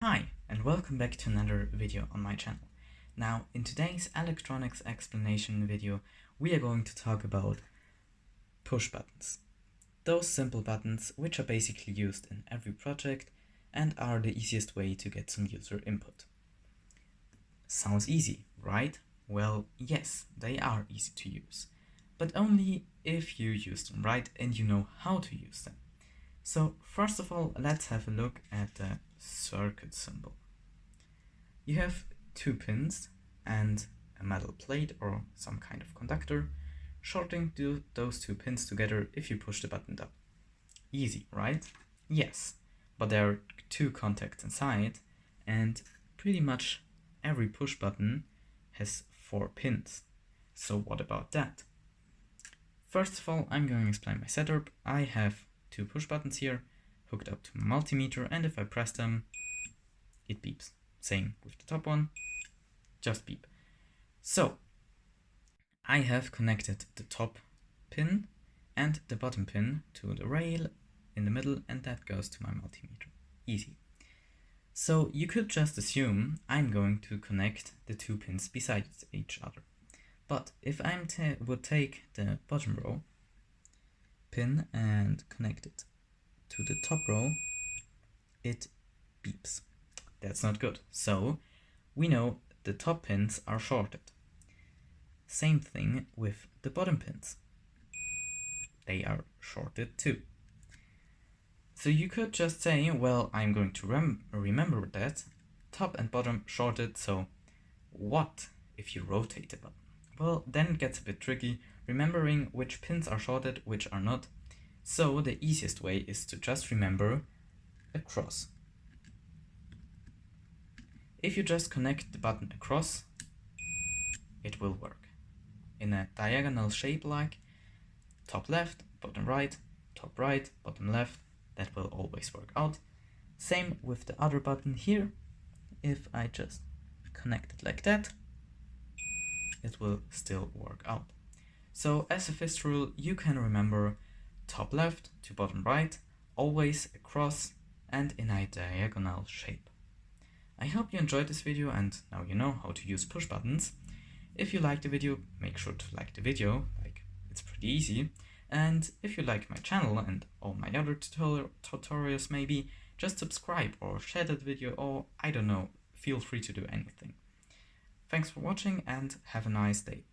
Hi, and welcome back to another video on my channel. Now, in today's electronics explanation video, we are going to talk about push buttons. Those simple buttons which are basically used in every project and are the easiest way to get some user input. Sounds easy, right? Well, yes, they are easy to use, but only if you use them right and you know how to use them. So first of all, let's have a look at the circuit symbol. You have two pins and a metal plate or some kind of conductor shorting those two pins together if you push the button down. Easy, right? Yes, but there are two contacts inside and pretty much every push button has 4 pins. So what about that? First of all, I'm going to explain my setup. I have 2 push buttons here hooked up to my multimeter, and if I press them, it beeps. Same with the top one, just beep. So I have connected the top pin and the bottom pin to the rail in the middle, and that goes to my multimeter. Easy. So you could just assume I'm going to connect the 2 pins beside each other. But if I would take the bottom row pin and connect it to the top row, it beeps. That's not good. So we know the top pins are shorted. Same thing with the bottom pins. They are shorted too. So you could just say, well, I'm going to remember that top and bottom shorted, so what if you rotate the button? Well, then it gets a bit tricky, remembering which pins are shorted, which are not. So the easiest way is to just remember across. If you just connect the button across, it will work. In a diagonal shape like top left, bottom right, top right, bottom left, that will always work out. Same with the other button here. If I just connect it like that, it will still work out. So as a fist rule, you can remember top left to bottom right, always across and in a diagonal shape. I hope you enjoyed this video and now you know how to use push buttons. If you liked the video, make sure to like the video, it's pretty easy. And if you like my channel and all my other tutorials maybe, just subscribe or share that video, or I don't know, feel free to do anything. Thanks for watching and have a nice day.